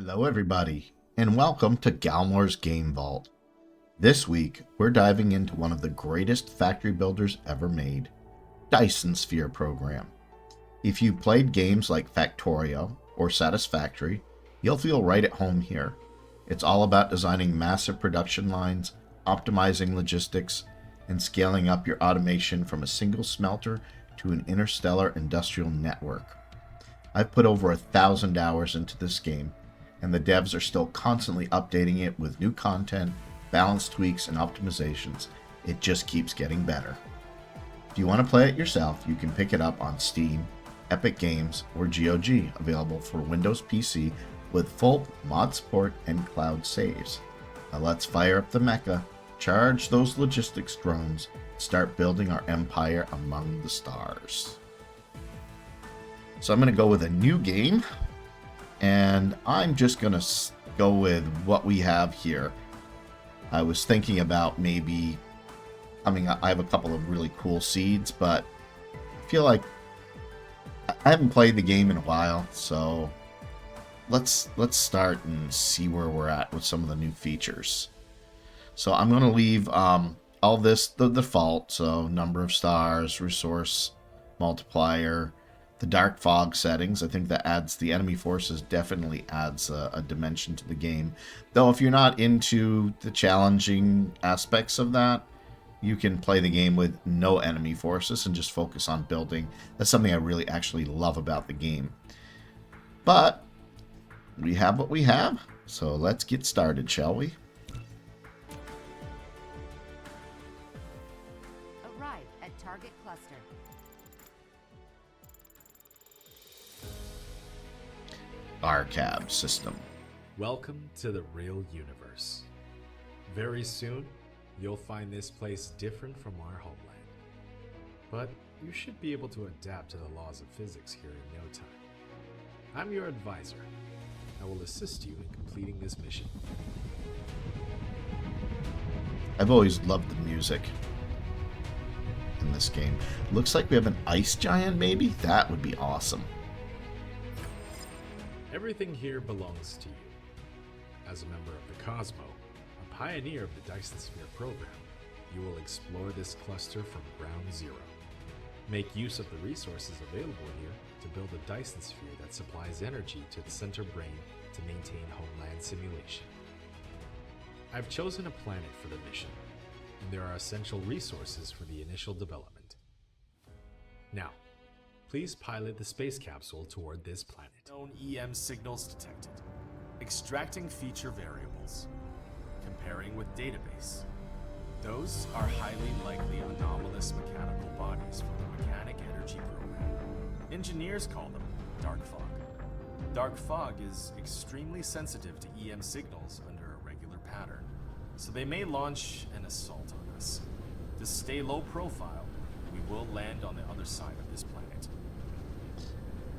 Hello everybody, and welcome to Galmore's Game Vault. This week, we're diving into one of the greatest factory builders ever made, Dyson Sphere Program. If you played games like Factorio or Satisfactory, you'll feel right at home here. It's all about designing massive production lines, optimizing logistics, and scaling up your automation from a single smelter to an interstellar industrial network. I've put over 1,000 hours into this game, and the devs are still constantly updating it with new content, balance tweaks, and optimizations. It just keeps getting better. If you want to play it yourself, you can pick it up on Steam, Epic Games, or GOG, available for Windows PC with full mod support and cloud saves. Now let's fire up the Mecha, charge those logistics drones, and start building our empire among the stars. So I'm going to go with a new game, and I'm just going to go with what we have here. I was thinking about maybe I have a couple of really cool seeds, but I feel like I haven't played the game in a while, so let's start and see where we're at with some of the new features. So I'm going to leave all this the default, so number of stars, resource multiplier, the dark fog settings. I think that adds the enemy forces, definitely adds a dimension to the game. Though if you're not into the challenging aspects of that, you can play the game with no enemy forces and just focus on building. That's something I really actually love about the game. But we have what we have, so let's get started, shall we? Arrive at target cluster. Arcab system. Welcome to the real universe. Very soon, you'll find this place different from our homeland. But you should be able to adapt to the laws of physics here in no time. I'm your advisor. I will assist you in completing this mission. I've always loved the music in this game. Looks like we have an ice giant, maybe? That would be awesome. Everything here belongs to you. As a member of the Cosmo, a pioneer of the Dyson Sphere Program, you will explore this cluster from ground zero. Make use of the resources available here to build a Dyson Sphere that supplies energy to the center brain to maintain homeland simulation. I've chosen a planet for the mission, and there are essential resources for the initial development. Now, please pilot the space capsule toward this planet. Known EM signals detected. Extracting feature variables. Comparing with database. Those are highly likely anomalous mechanical bodies from the Mechanic Energy Program. Engineers call them dark fog. Dark fog is extremely sensitive to EM signals under a regular pattern, so they may launch an assault on us. To stay low profile, we will land on the other side of this planet.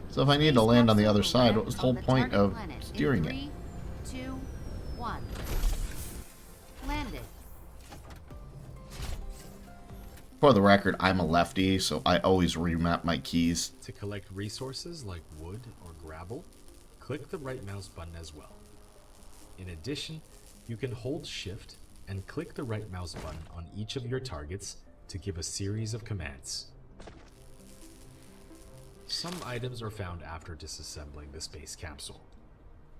So if I need to land on the other side, what was the whole point of steering it? 3, 2, 1. Landed. For the record, I'm a lefty, so I always remap my keys. To collect resources like wood or gravel, click the right mouse button as well. In addition, you can hold Shift and click the right mouse button on each of your targets to give a series of commands. Some items are found after disassembling the space capsule.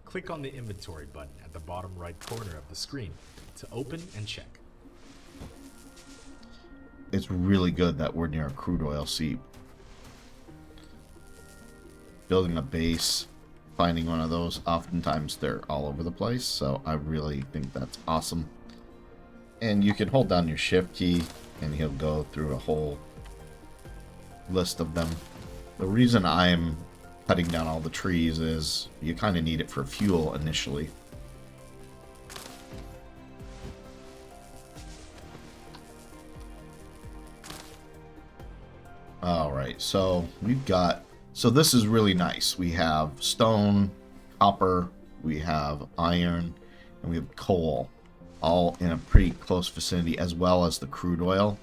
Click on the inventory button at the bottom right corner of the screen to open and check. It's really good that we're near a crude oil seep. Building a base, finding one of those, oftentimes they're all over the place, so I really think that's awesome. And you can hold down your shift key and he'll go through a whole list of them. The reason I'm cutting down all the trees is you kind of need it for fuel initially. Alright, so this is really nice. We have stone, copper, we have iron, and we have coal, all in a pretty close vicinity, as well as the crude oil.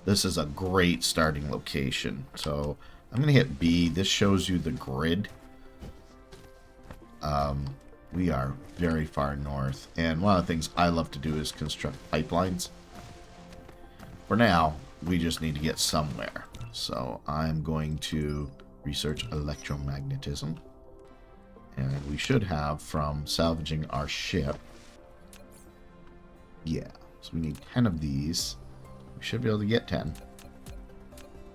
This is a great starting location. So I'm going to hit B. This shows you the grid. We are very far north, and one of the things I love to do is construct pipelines. For now, we just need to get somewhere. So I'm going to research electromagnetism. And we should have from salvaging our ship. Yeah, so we need 10 of these. We should be able to get 10.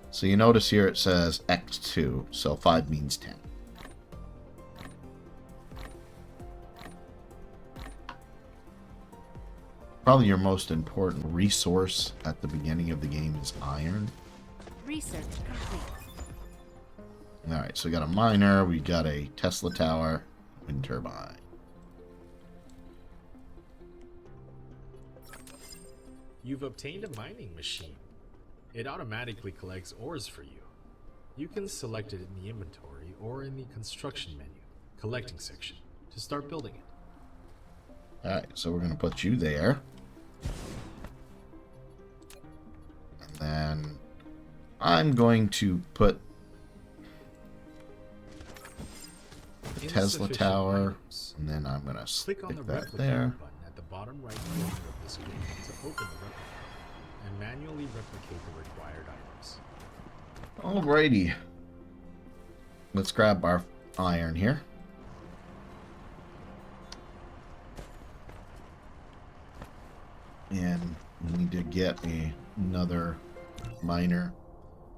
So you notice here it says X2, so 5 means 10. Probably your most important resource at the beginning of the game is iron. Research complete. Alright, so we got a miner, we got a Tesla tower, wind turbine. You've obtained a mining machine. It automatically collects ores for you. You can select it in the inventory or in the construction menu, collecting section, to start building it. Alright, so we're going to put you there. And then I'm going to put the Tesla tower, and then I'm going to stick Click on the that replicate there. button at the bottom right corner of the screen to open the replica and manually replicate the required items. Alrighty. Let's grab our iron here. And we need to get another miner.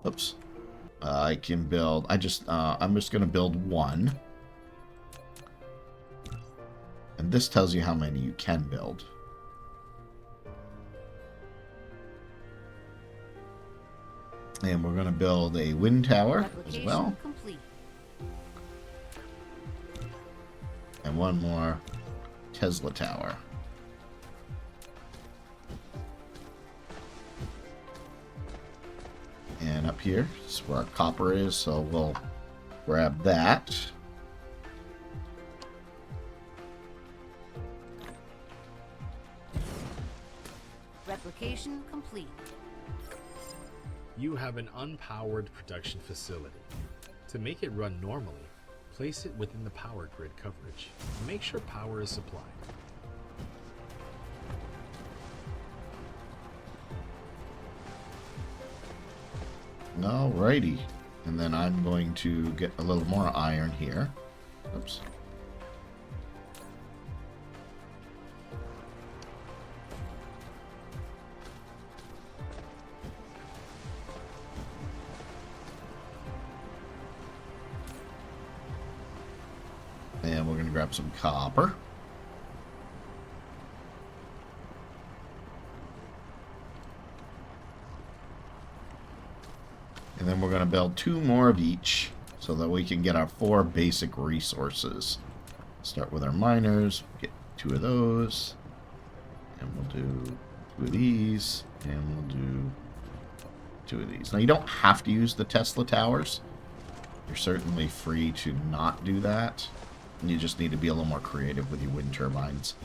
Oops. I can build. I'm just going to build one. And this tells you how many you can build. And we're going to build a wind tower as well. Complete. And one more Tesla tower. And up here is where our copper is, so we'll grab that. Replication complete. You have an unpowered production facility. To make it run normally, place it within the power grid coverage and make sure power is supplied. Alrighty. And then I'm going to get a little more iron here. Oops. And we're going to grab some copper. And then we're going to build 2 more of each so that we can get our 4 basic resources. Start with our miners, get 2 of those, and we'll do 2 of these, and we'll do 2 of these. Now you don't have to use the Tesla towers. You're certainly free to not do that. You just need to be a little more creative with your wind turbines.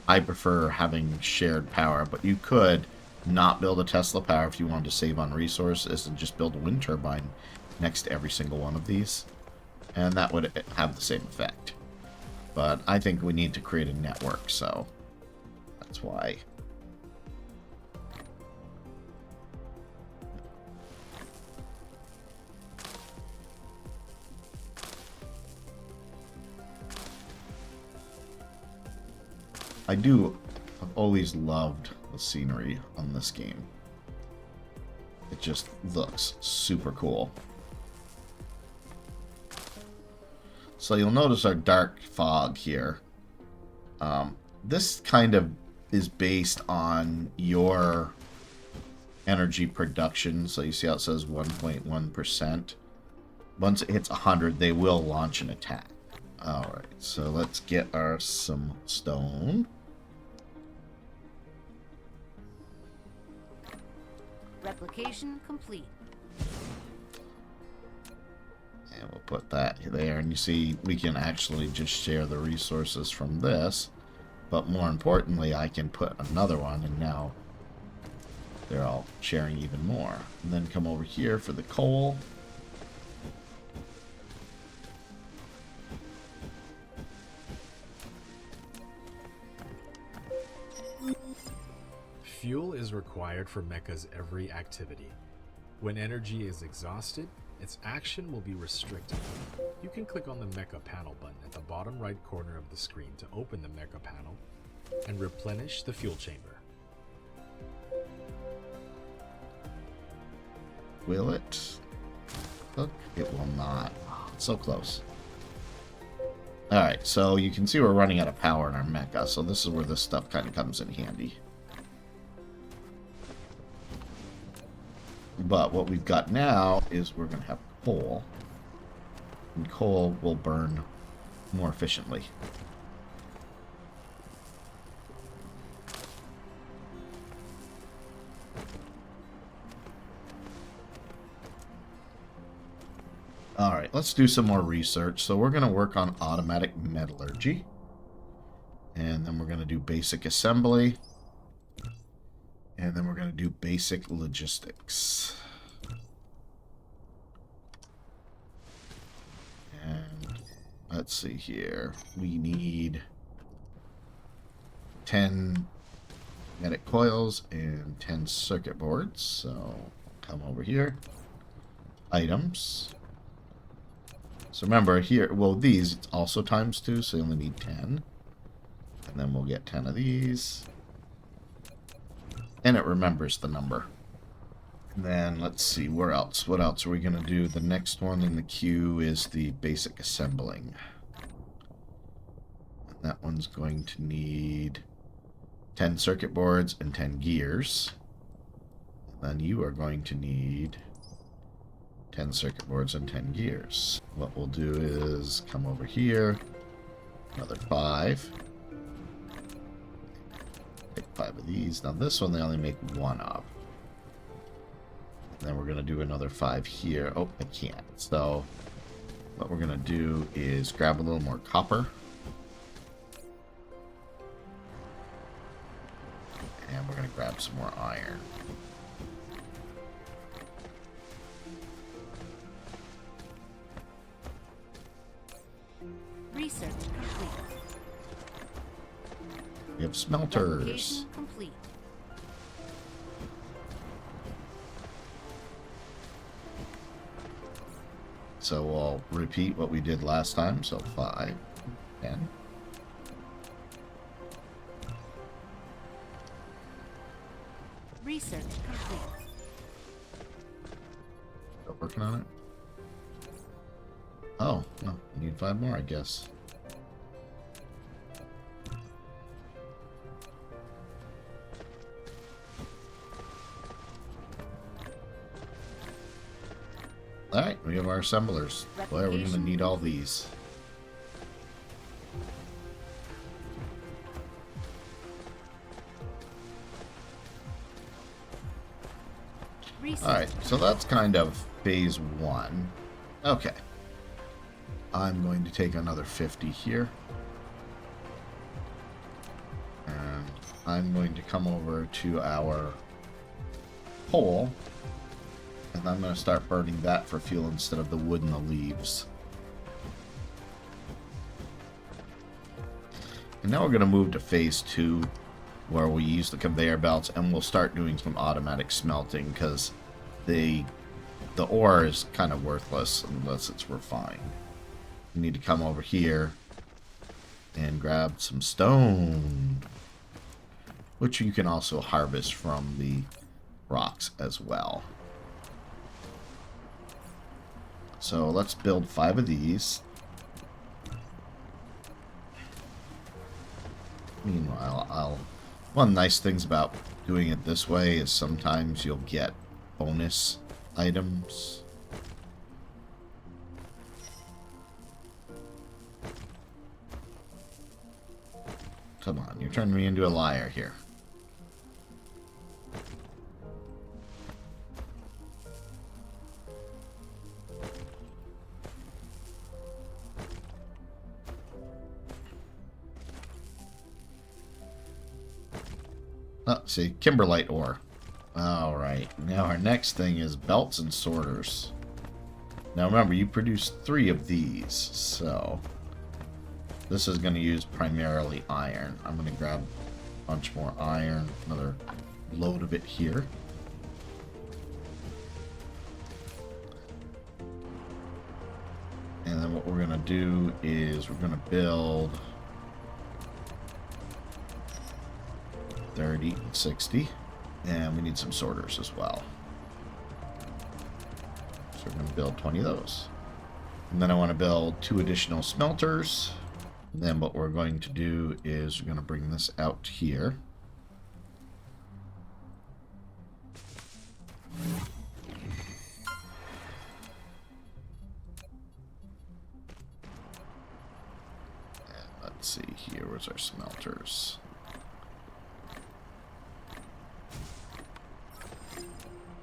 I prefer having shared power, but you could not build a Tesla power if you wanted to save on resources and just build a wind turbine next to every single one of these. And that would have the same effect. But I think we need to create a network, so that's why. I've always loved the scenery on this game. It just looks super cool. So you'll notice our dark fog here. This kind of is based on your energy production. So you see how it says 1.1%. Once it hits 100, they will launch an attack. Alright, so let's get some stone. Replication complete. And we'll put that there. And you see, we can actually just share the resources from this. But more importantly, I can put another one, and now they're all sharing even more. And then come over here for the coal. Fuel is required for Mecha's every activity. When energy is exhausted, its action will be restricted. You can click on the Mecha panel button at the bottom right corner of the screen to open the Mecha panel and replenish the fuel chamber. Will it? Look, it will not. Oh, it's so close. Alright, so you can see we're running out of power in our mecha, so this is where this stuff kind of comes in handy. But what we've got now is we're going to have coal. And coal will burn more efficiently. Alright, let's do some more research. So we're going to work on automatic metallurgy. And then we're going to do basic assembly. And then we're going to do basic logistics. And let's see here. We need 10 magnetic coils and 10 circuit boards. So come over here. Items. So remember here, well, these it's also times 2, so you only need 10. And then we'll get 10 of these. And it remembers the number. And then let's see, where else? What else are we going to do? The next one in the queue is the basic assembling. And that one's going to need 10 circuit boards and 10 gears. And then you are going to need 10 circuit boards and 10 gears. What we'll do is come over here, another 5. Take 5 of these. Now this one they only make 1 of. And then we're going to do another 5 here. Oh, I can't. So what we're going to do is grab a little more copper. And we're going to grab some more iron. Research complete. We have smelters. Replication complete. So we'll repeat what we did last time. So 5, 10. Research complete. Still working on it. Oh, no, we need 5 more, I guess. Alright, we have our assemblers. Boy, we're going to need all these. Alright, so that's kind of phase 1. Okay. I'm going to take another 50 here. And I'm going to come over to our pole. And I'm going to start burning that for fuel instead of the wood and the leaves. And now we're going to move to phase 2, where we use the conveyor belts, and we'll start doing some automatic smelting, because the ore is kind of worthless unless it's refined. You need to come over here and grab some stone, which you can also harvest from the rocks as well. So let's build 5 of these. Meanwhile, one of the nice things about doing it this way is sometimes you'll get bonus items. Come on, you're turning me into a liar here. Oh, see, kimberlite ore. Alright, now our next thing is belts and sorters. Now remember, you produce 3 of these, so this is going to use primarily iron. I'm going to grab a bunch more iron, another load of it here. And then what we're going to do is we're going to build 30 and 60. And we need some sorters as well. So we're going to build 20 of those. And then I want to build 2 additional smelters. And then what we're going to do is we're going to bring this out here. And let's see here, where's our smelters?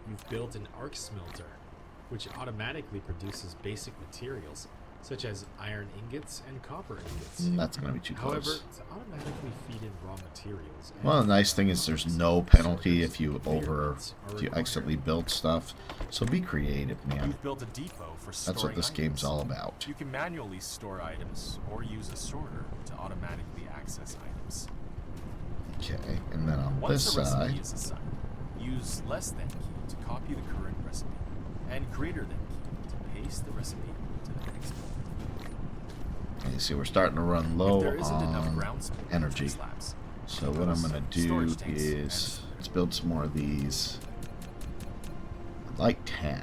You've built an arc smelter, which automatically produces basic materials, such as iron ingots and copper ingots. That's going to be too However, close. to automatically feed in raw materials... Well, the nice thing is there's no penalty if you accidentally build stuff. So be creative, man. You've built a depot for storing That's what this game's all about. You can manually store items or use a sorter to automatically access items. Okay, and then on Once this a recipe side, is assigned, use less than key to copy the current recipe, and greater than key to paste the recipe to the next building. you see we're starting to run If low there isn't enough on ground space for energy. slabs, So what I'm going to do storage tanks, is and let's build some more of these. I'd like 10. I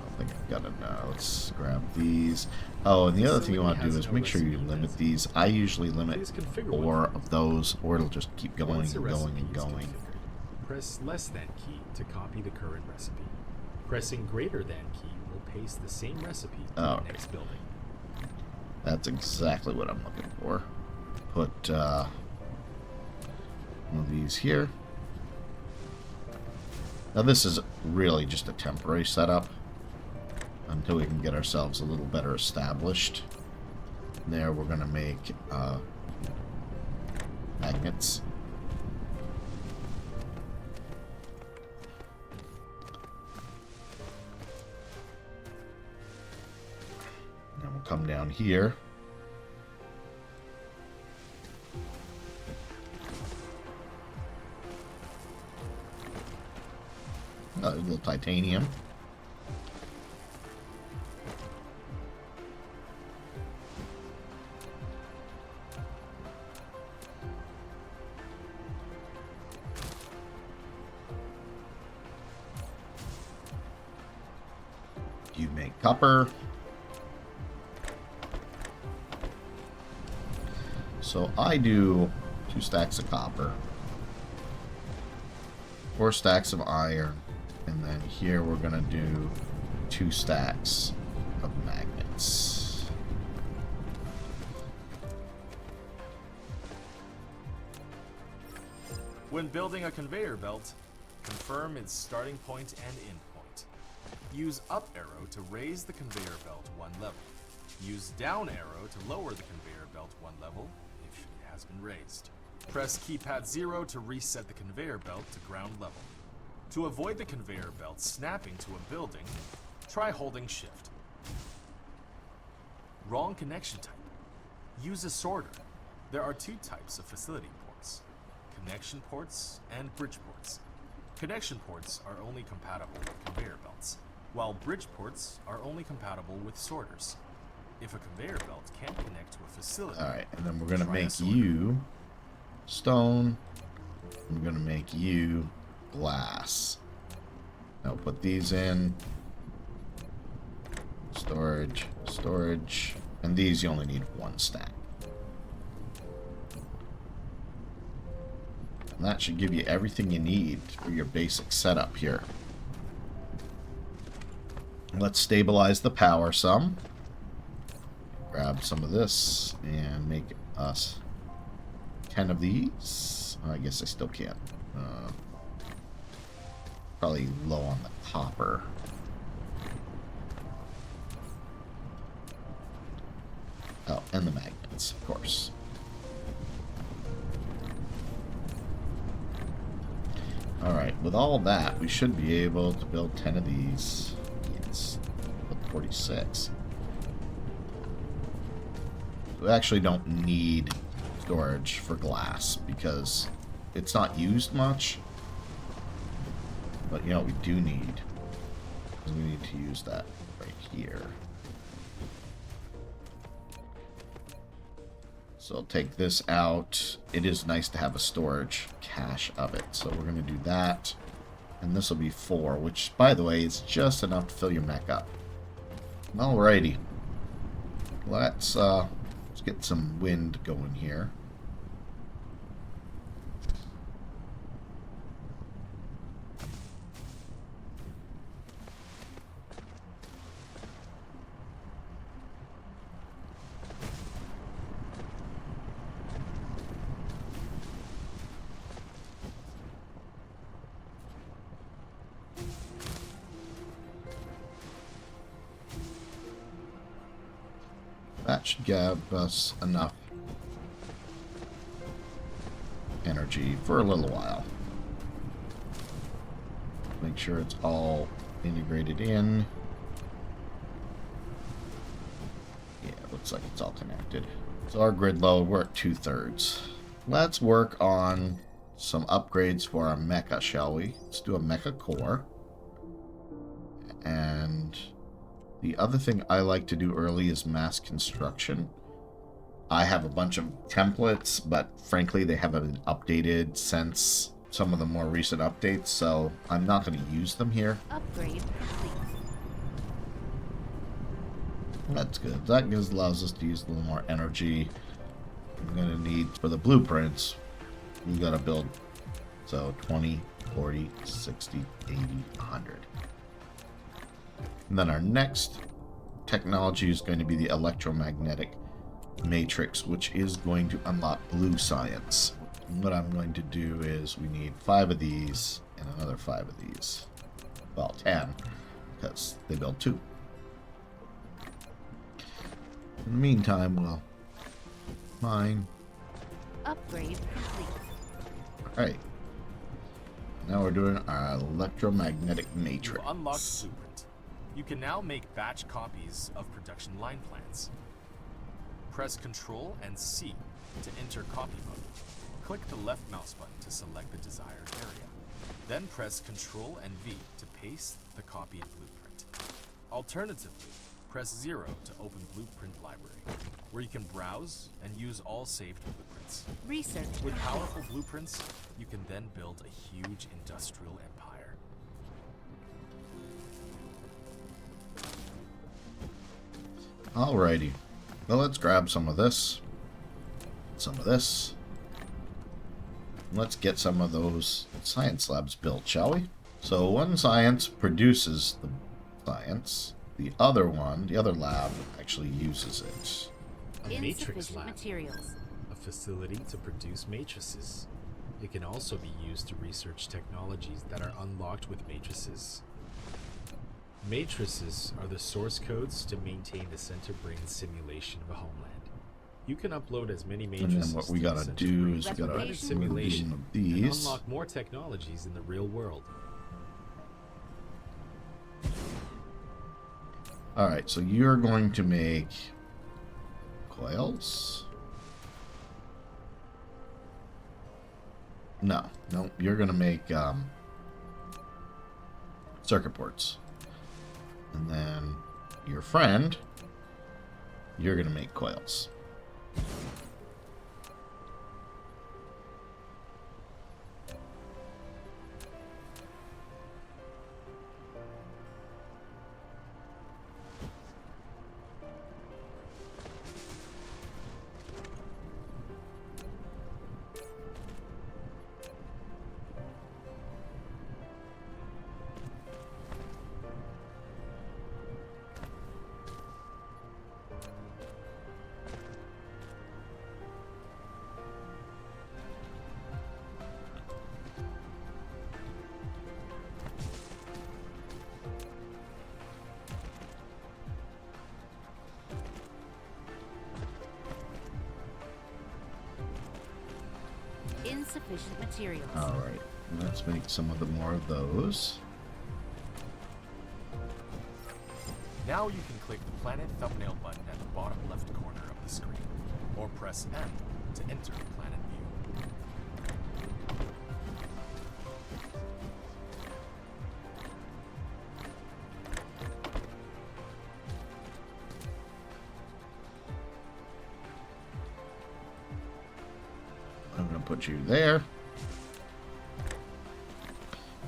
don't think I've got enough. Let's grab these. Oh, and the other thing you want to do is make sure you limit these. I usually limit Please configure 4 of those, or it'll just keep going Once a and going recipe and is going. configured, press less than key to copy the current recipe. Pressing greater than key will paste the same recipe to Oh, the okay. next building. That's exactly what I'm looking for. Put one of these here. Now this is really just a temporary setup until we can get ourselves a little better established. There we're going to make magnets. And we'll come down here. A little titanium. You make copper. So I do 2 stacks of copper, 4 stacks of iron, and then here we're gonna do 2 stacks of magnets. When building a conveyor belt, confirm its starting point and end point. Use up arrow to raise the conveyor belt 1 level. Use down arrow to lower the conveyor belt 1 level if it has been raised. Press keypad 0 to reset the conveyor belt to ground level. To avoid the conveyor belt snapping to a building, try holding shift. Wrong connection type. Use a sorter. There are 2 types of facility ports: connection ports and bridge ports. Connection ports are only compatible with conveyor belts, while bridge ports are only compatible with sorters. If a conveyor belt can't connect to a facility, Alright, and then we're gonna try a make sorter. you stone. I'm gonna make you glass. Now put these in. Storage, storage. And these you only need 1 stack. And that should give you everything you need for your basic setup here. Let's stabilize the power some. Grab some of this and make us 10 of these. I guess I still can't. Probably low on the copper. Oh, and the magnets, of course. Alright, with all that, we should be able to build 10 of these. Yes, 46. We actually don't need storage for glass because it's not used much. But you know what we do need? We need to use that right here. So I'll take this out. It is nice to have a storage cache of it. So we're going to do that. And this will be 4, which, by the way, is just enough to fill your mech up. Alrighty. Let's get some wind going here. That should give us enough energy for a little while. Make sure it's all integrated in. Yeah, it looks like it's all connected. So our grid load, we're at 2/3. Let's work on some upgrades for our mecha, shall we? Let's do a mecha core. And the other thing I like to do early is mass construction. I have a bunch of templates, but frankly, they haven't been updated since some of the more recent updates, so I'm not going to use them here. Upgrade complete. That's good. That allows us to use a little more energy. I'm going to need, for the blueprints, we got to build, so 20, 40, 60, 80, 100. And then our next technology is going to be the electromagnetic matrix, which is going to unlock blue science. And what I'm going to do is we need 5 of these and another 5 of these. Well, 10, because they build 2. In the meantime, we'll mine. Upgrade complete. Alright. Now we're doing our electromagnetic matrix. You unlocked blueprint. You can now make batch copies of production line plans. Press Ctrl and C to enter copy mode. Click the left mouse button to select the desired area. Then press Ctrl and V to paste the copied blueprint. Alternatively, press 0 to open Blueprint Library, where you can browse and use all saved blueprints. Research With complete. powerful blueprints, you can then build a huge industrial empire. Alrighty. Well, let's grab some of this. Some of this. Let's get some of those science labs built, shall we? So one science produces the science. The other one, the other lab, actually uses it. A matrix Insufficient lab, materials. a facility to produce matrices. It can also be used to research technologies that are unlocked with matrices. Matrices are the source codes to maintain the center brain simulation of a homeland. You can upload as many And matrices then what we to the gotta center do brain is we to gotta run a do simulation of and these. unlock more technologies in the real world. Alright, so you're going to make coils? No, you're gonna make circuit boards. And then your friend, you're gonna make coils. Insufficient materials. Alright, let's make some of the more of those. Now you can click the planet thumbnail button at the bottom left corner of the screen, or press M to enter the planet view. put you there.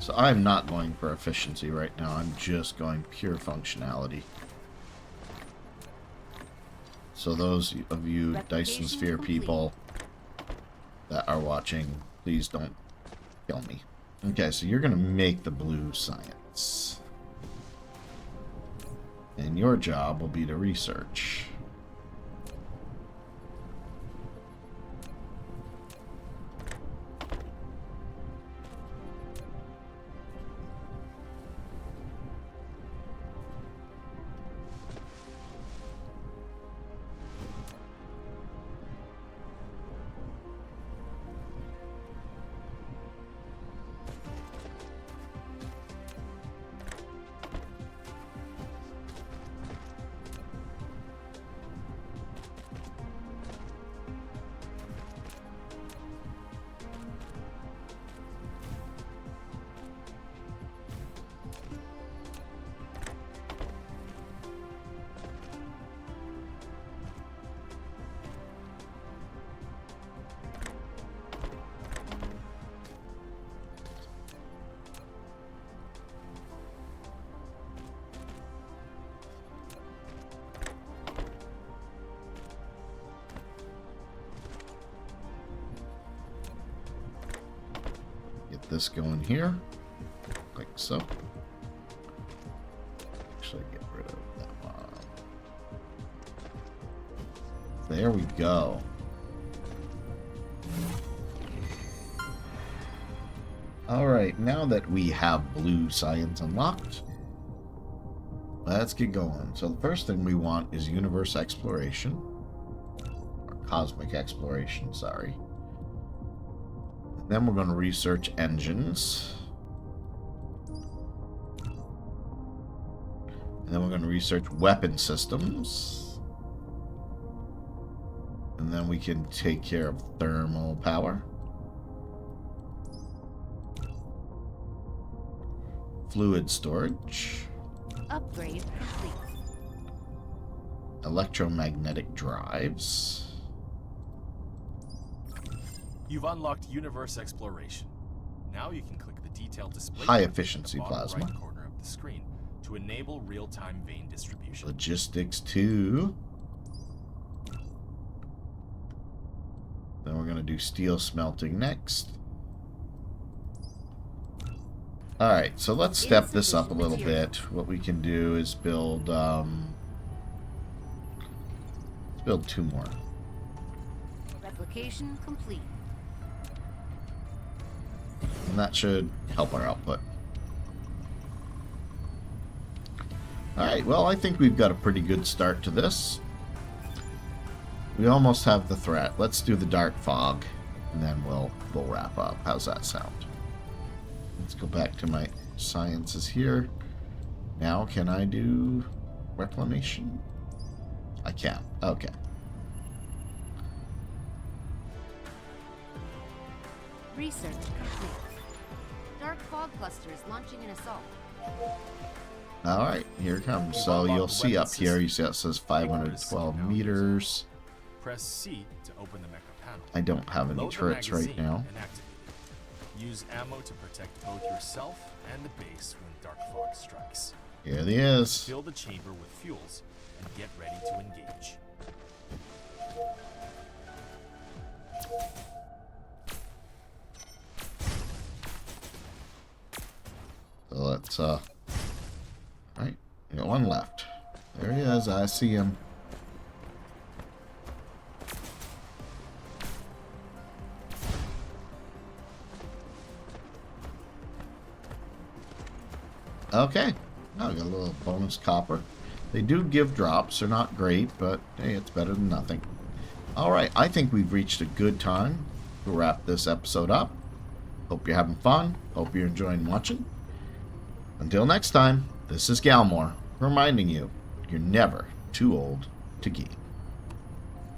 So I'm not going for efficiency right now. I'm just going pure functionality. So those of you Dyson Sphere people that are watching, please don't kill me. Okay, so you're going to make the blue science. And your job will be to research. This going here, like so. Actually, get rid of that one. There we go. All right, now that we have blue science unlocked, let's get going. So the first thing we want is universe exploration, or cosmic exploration, sorry. Then we're going to research engines. And then we're going to research weapon systems. And then we can take care of thermal power. Fluid storage. Upgrade complete. Electromagnetic drives. You've unlocked universe exploration. Now you can click the detailed display High button efficiency at the bottom plasma. right corner of the screen to enable real-time vein distribution. Logistics 2. Then we're going to do steel smelting next. Alright, so let's step this up a little bit. What we can do is build, let's build 2 more. Replication complete. And that should help our output. Alright, well, I think we've got a pretty good start to this. We almost have the threat. Let's do the dark fog, and then we'll wrap up. How's that sound? Let's go back to my sciences here. Now, can I do reclamation? I can. Okay. Research complete. Dark fog clusters launching an assault. Alright, here it comes. So you'll see up here, you see it says 512 meters. Press C to open the Mecha panel. I don't have any Load the turrets right magazine now. and activate it. Use ammo to protect both yourself and the base when dark fog strikes. Here it is. Fill the chamber with fuels and get ready to engage. So let's, right, we got one left. There he is, I see him. Okay, now we got a little bonus copper. They do give drops, they're not great, but hey, it's better than nothing. Alright, I think we've reached a good time to wrap this episode up. Hope you're having fun, hope you're enjoying watching. Until next time, this is Galmore, reminding you, you're never too old to game.